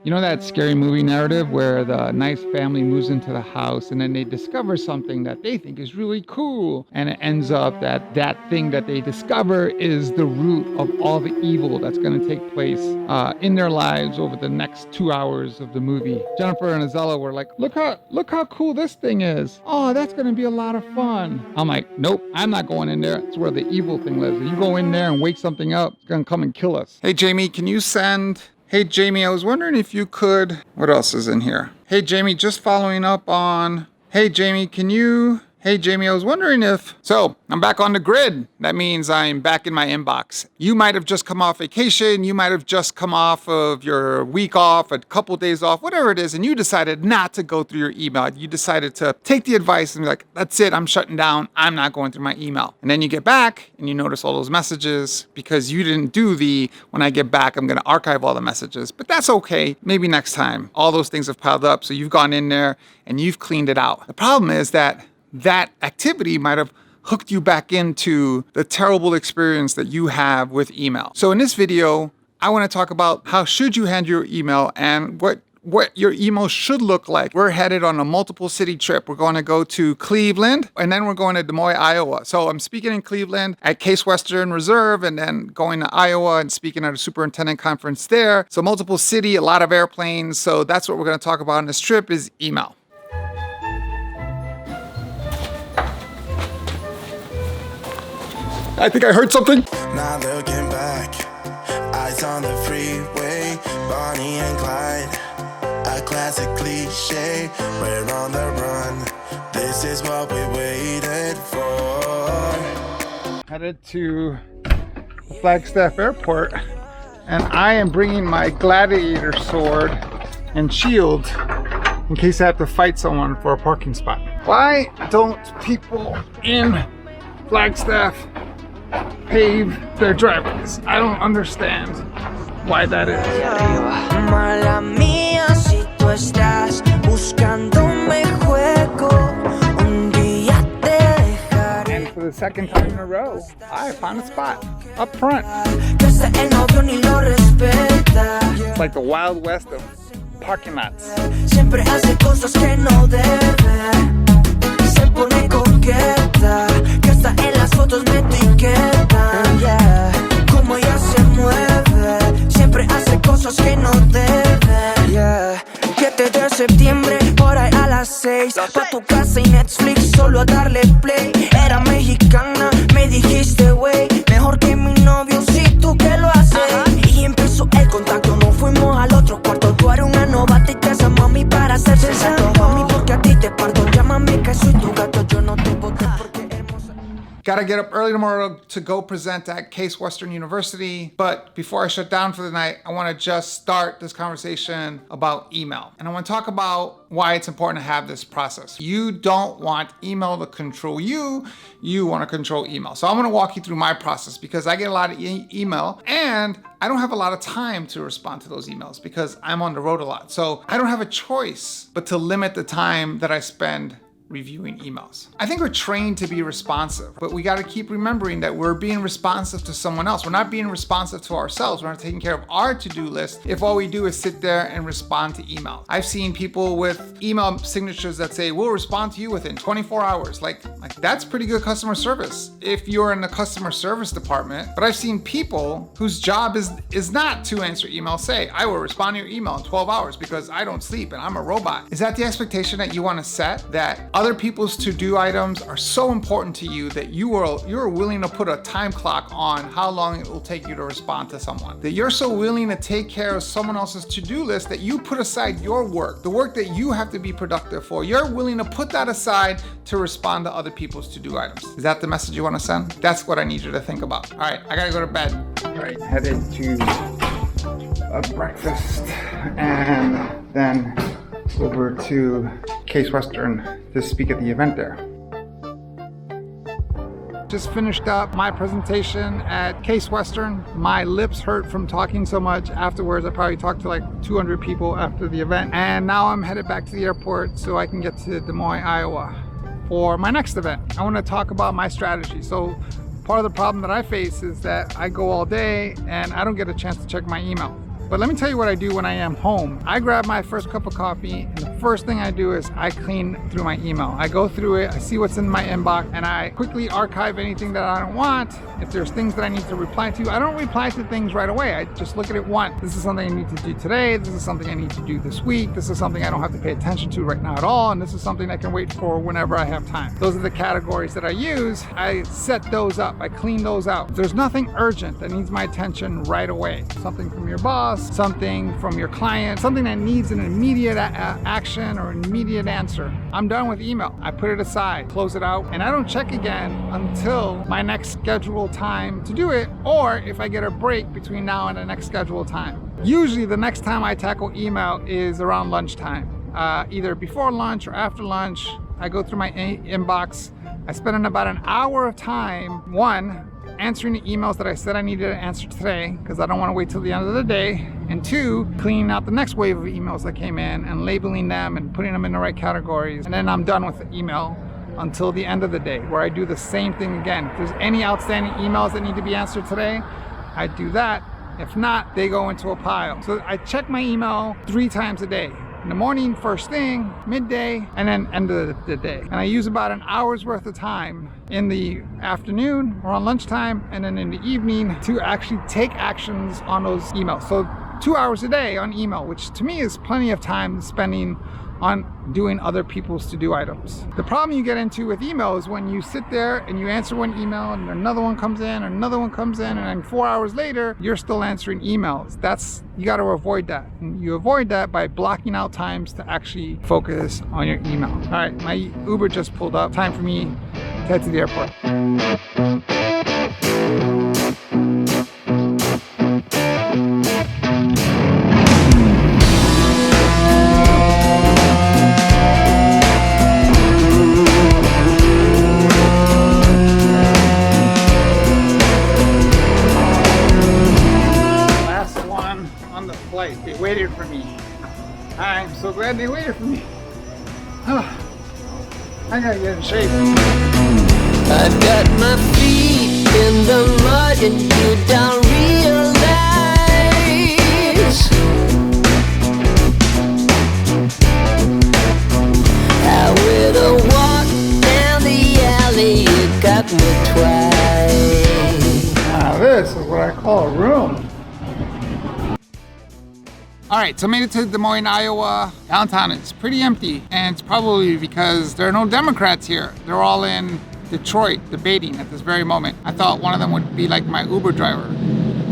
You know that scary movie narrative where the nice family moves into the house and then they discover something that they think is really cool, and it ends up that that thing that they discover is the root of all the evil that's going to take place in their lives over the next 2 hours of the movie. Jennifer and Azella were like, look how cool this thing is. Oh, that's going to be a lot of fun. I'm like, nope, I'm not going in there. It's where the evil thing lives. If you go in there and wake something up, it's going to come and kill us. Hey, Jamie, can you send... Hey, Jamie, I was wondering if you could... What else is in here? Hey, Jamie, just following up on... Hey, Jamie, can you... Hey, Jamie, I was wondering if... So, I'm back on the grid. That means I'm back in my inbox. You might have just come off vacation. You might have just come off of your week off, a couple days off, whatever it is, and you decided not to go through your email. You decided to take the advice and be like, that's it, I'm shutting down. I'm not going through my email. And then you get back and you notice all those messages because you didn't do the, when I get back, I'm going to archive all the messages. But that's okay. Maybe next time. All those things have piled up. So you've gone in there and you've cleaned it out. The problem is that activity might have hooked you back into the terrible experience that you have with email. So in this video, I want to talk about how should you handle your email and what your email should look like. We're headed on a multiple city trip. We're going to go to Cleveland and then we're going to Des Moines, Iowa. So I'm speaking in Cleveland at Case Western Reserve and then going to Iowa and speaking at a superintendent conference there. So multiple city, a lot of airplanes. So that's what we're going to talk about on this trip is email. I think I heard something. Now looking back, eyes on the freeway, Bonnie and Clyde, a classic cliche. We're on the run. This is what we waited for. Headed to Flagstaff Airport, and I am bringing my gladiator sword and shield in case I have to fight someone for a parking spot. Why don't people in Flagstaff pave their driveways? I don't understand why that is. Mala mía, si tú estás buscándome juego, un día te dejaré. And for the second time in a row, I found a spot up front. It's like the Wild West of parking lots. Siempre hace cosas que no debe. Se pone coqueta, que hasta en las fotos me etiquetan, yeah. Como ella se mueve, siempre hace cosas que no debe, yeah. 7 de septiembre, por ahí a las 6, pa' tu casa y Netflix, solo a darle play. Era mexicana, me dijiste, wey, mejor que mi novio, si tú que lo haces. Y empezó el contacto, nos fuimos al otro cuarto. Tú eres una novata y te haces mami para hacer sensato. Mami, porque a ti te parto, llámame que soy tu gato. Yo no te boté porque hermosa. Gotta get up early tomorrow to go present at Case Western University. But before I shut down for the night, I want to just start this conversation about email. And I want to talk about why it's important to have this process. You don't want email to control you. You want to control email. So I'm going to walk you through my process because I get a lot of email and I don't have a lot of time to respond to those emails because I'm on the road a lot. So I don't have a choice but to limit the time that I spend reviewing emails. I think we're trained to be responsive, but we got to keep remembering that we're being responsive to someone else. We're not being responsive to ourselves. We're not taking care of our to-do list if all we do is sit there and respond to emails. I've seen people with email signatures that say, we'll respond to you within 24 hours. Like that's pretty good customer service if you're in the customer service department. But I've seen people whose job is not to answer emails say, I will respond to your email in 12 hours because I don't sleep and I'm a robot. Is that the expectation that you want to set? That other people's to-do items are so important to you that you're willing to put a time clock on how long it will take you to respond to someone. That you're so willing to take care of someone else's to-do list that you put aside your work, the work that you have to be productive for. You're willing to put that aside to respond to other people's to-do items. Is that the message you want to send? That's what I need you to think about. All right, I gotta go to bed. All right, headed to a breakfast and then over to Case Western to speak at the event there. Just finished up my presentation at Case Western. My lips hurt from talking so much afterwards. I probably talked to like 200 people after the event. And now I'm headed back to the airport so I can get to Des Moines, Iowa for my next event. I want to talk about my strategy. So part of the problem that I face is that I go all day and I don't get a chance to check my email. But let me tell you what I do when I am home. I grab my first cup of coffee, and the first thing I do is I clean through my email. I go through it, I see what's in my inbox, and I quickly archive anything that I don't want. If there's things that I need to reply to, I don't reply to things right away. I just look at it once. This is something I need to do today. This is something I need to do this week. This is something I don't have to pay attention to right now at all. And this is something I can wait for whenever I have time. Those are the categories that I use. I set those up. I clean those out. If there's nothing urgent that needs my attention right away, something from your boss, something from your client, something that needs an immediate action or an immediate answer, I'm done with email. I put it aside, close it out, and I don't check again until my next scheduled time to do it, or if I get a break between now and the next scheduled time. Usually the next time I tackle email is around lunchtime, either before lunch or after lunch. I go through my inbox. I spend about an hour of time, one, answering the emails that I said I needed to answer today, because I don't want to wait till the end of the day, and two, cleaning out the next wave of emails that came in and labeling them and putting them in the right categories. And then I'm done with the email until the end of the day, where I do the same thing again. If there's any outstanding emails that need to be answered today, I do that. If not, they go into a pile. So I check my email 3 times a day. In the morning, first thing, midday, and then end of the day. And I use about an hour's worth of time in the afternoon or on lunchtime, and then in the evening to actually take actions on those emails. So 2 hours a day on email, which to me is plenty of time spending on doing other people's to-do items. The problem you get into with email is when you sit there and you answer one email and another one comes in, and another one comes in, and then 4 hours later, you're still answering emails. You got to avoid that. And you avoid that by blocking out times to actually focus on your email. All right, my Uber just pulled up. Time for me to head to the airport. They waited for me. I'm so glad they waited for me. I gotta get in shape. I've got my feet in the mud and you don't realize how with a walk down the alley you got me twice. Now this is what I call a room. All right, so I made it to Des Moines, Iowa. Downtown, it's pretty empty, and it's probably because there are no Democrats here. They're all in Detroit debating at this very moment. I thought one of them would be like my Uber driver.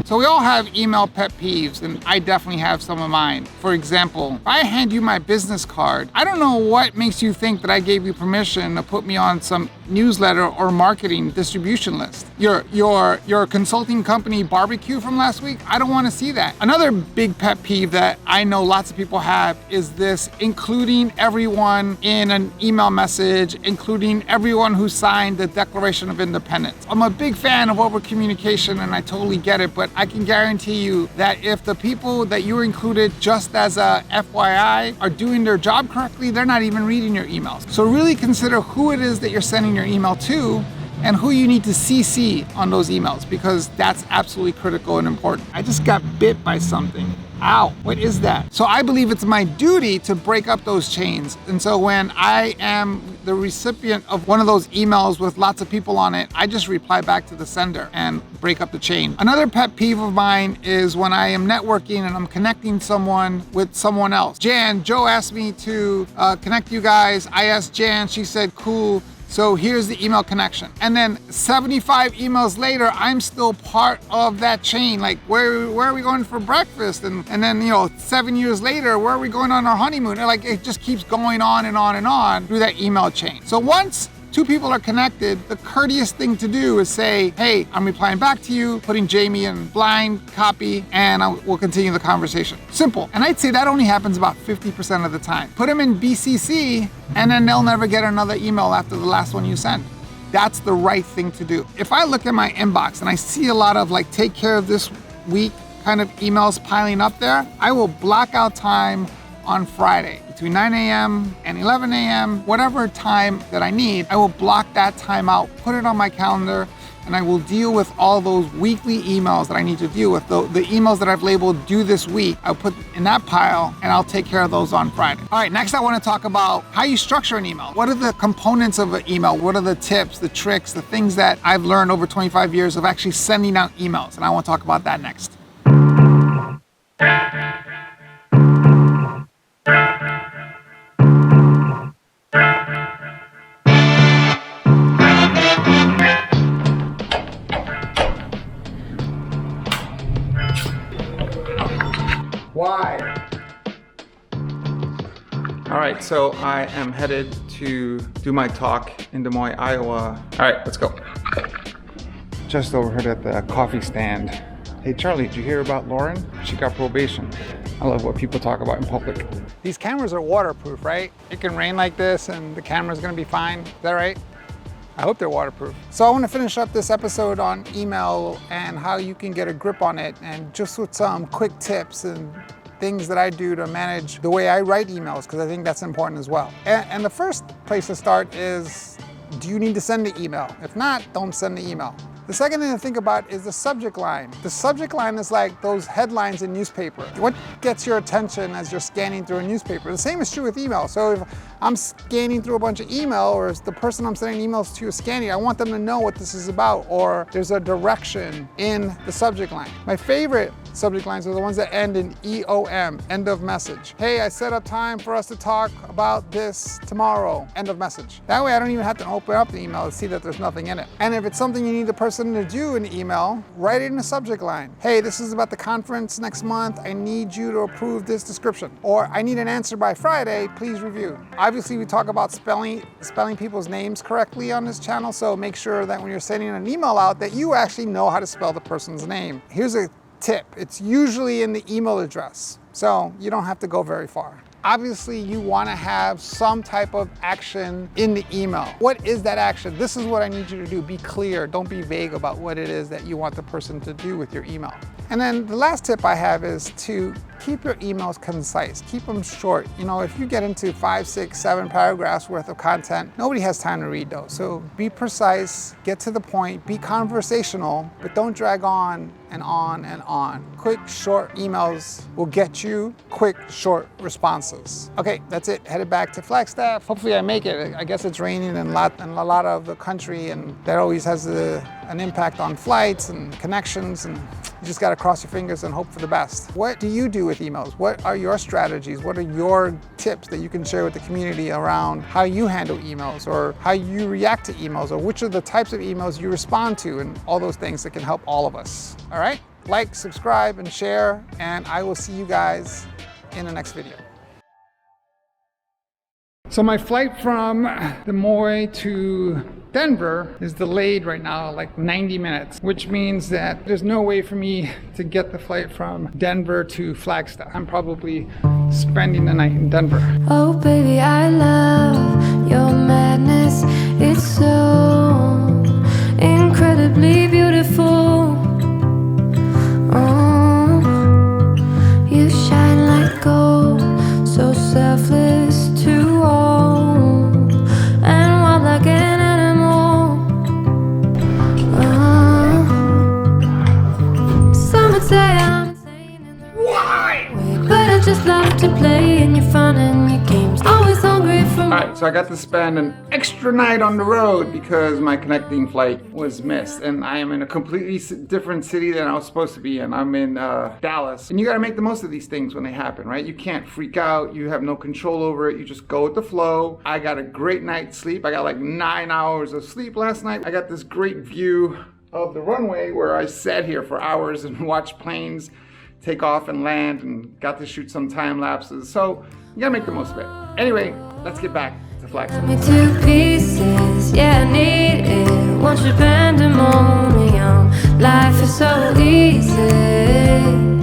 So we all have email pet peeves, and I definitely have some of mine. For example, if I hand you my business card, I don't know what makes you think that I gave you permission to put me on some newsletter or marketing distribution list. Your consulting company barbecue from last week, I don't want to see that. Another big pet peeve that I know lots of people have is this including everyone in an email message, including everyone who signed the Declaration of Independence. I'm a big fan of over communication, and I totally get it, but I can guarantee you that if the people that you included just as a FYI are doing their job correctly, they're not even reading your emails. So really consider who it is that you're sending your email to and who you need to CC on those emails, because that's absolutely critical and important. I just got bit by something. Ow, what is that? So I believe it's my duty to break up those chains. And so when I am the recipient of one of those emails with lots of people on it, I just reply back to the sender and break up the chain. Another pet peeve of mine is when I am networking and I'm connecting someone with someone else. Joe asked me to connect you guys. I asked Jan, she said, cool. So here's the email connection. And then 75 emails later, I'm still part of that chain. Like, where are we going for breakfast? And then, 7 years later, where are we going on our honeymoon? And like, it just keeps going on and on and on through that email chain. So once 2 people are connected, the courteous thing to do is say, hey, I'm replying back to you, putting Jamie in blind copy, and we'll continue the conversation. Simple. And I'd say that only happens about 50% of the time. Put them in BCC, and then they'll never get another email after the last one you send. That's the right thing to do. If I look at my inbox and I see a lot of like, take care of this week kind of emails piling up there, I will block out time on Friday between 9 a.m. and 11 a.m., whatever time that I need, I will block that time out, put it on my calendar, and I will deal with all those weekly emails that I need to deal with. The emails that I've labeled due this week, I'll put in that pile and I'll take care of those on Friday. All right, next I want to talk about how you structure an email. What are the components of an email? What are the tips, the tricks, the things that I've learned over 25 years of actually sending out emails? And I want to talk about that next. Why? All right, so I am headed to do my talk in Des Moines, Iowa. All right, let's go. Just overheard at the coffee stand. Hey Charlie, did you hear about Lauren? She got probation. I love what people talk about in public. These cameras are waterproof, right? It can rain like this and the camera's gonna be fine. Is that right? I hope they're waterproof. So I want to finish up this episode on email and how you can get a grip on it, and just with some quick tips and things that I do to manage the way I write emails, because I think that's important as well. And the first place to start is, do you need to send the email? If not, don't send the email. The second thing to think about is the subject line. The subject line is like those headlines in newspaper. What gets your attention as you're scanning through a newspaper? The same is true with email. So if I'm scanning through a bunch of email, or the person I'm sending emails to is scanning, I want them to know what this is about, or there's a direction in the subject line. My favorite subject lines are the ones that end in EOM, end of message. Hey, I set up time for us to talk about this tomorrow, end of message. That way I don't even have to open up the email to see that there's nothing in it. And if it's something you need the person to do in the email, write it in the subject line. Hey, this is about the conference next month. I need you to approve this description. Or I need an answer by Friday, please review. Obviously we talk about spelling people's names correctly on this channel, so make sure that when you're sending an email out that you actually know how to spell the person's name. Here's a tip. It's usually in the email address, so you don't have to go very far. Obviously, you want to have some type of action in the email. What is that action? This is what I need you to do. Be clear. Don't be vague about what it is that you want the person to do with your email. And then the last tip I have is to keep your emails concise. Keep them short. You know, if you get into 5, 6, 7 paragraphs worth of content, nobody has time to read those. So be precise, get to the point, be conversational, but don't drag on and on and on. Quick, short emails will get you quick, short responses. Okay, that's it. Headed back to Flagstaff. Hopefully I make it. I guess it's raining in a lot of the country, and that always has an impact on flights and connections, and you just gotta cross your fingers and hope for the best. What do you do with emails? What are your strategies? What are your tips that you can share with the community around how you handle emails, or how you react to emails, or which are the types of emails you respond to, and all those things that can help all of us. All right? Like, subscribe, and share, and I will see you guys in the next video. So my flight from Des Moines to Denver is delayed right now, like 90 minutes, which means that there's no way for me to get the flight from Denver to Flagstaff. I'm probably spending the night in Denver. Oh baby, I love your madness. It's so incredibly beautiful. Oh, you shine like gold, so selfless to all, and wild like an animal. Oh, some would say I'm insane in the right way, but I just love to play and you're fun and your games. Always hungry for more. All right, so I got to spend an extra night on the road because my connecting flight was missed, and I am in a completely different city than I was supposed to be in. I'm in Dallas, and you got to make the most of these things when they happen, right? You can't freak out. You have no control over it. You just go with the flow. I got a great night's sleep. I got like 9 hours of sleep last night. I got this great view of the runway where I sat here for hours and watched planes take off and land, and got to shoot some time lapses. So you gotta make the most of it. Anyway, let's get back to Flagstaff. Me to pieces, yeah, I need it. Want your pandemonium. Life is so easy.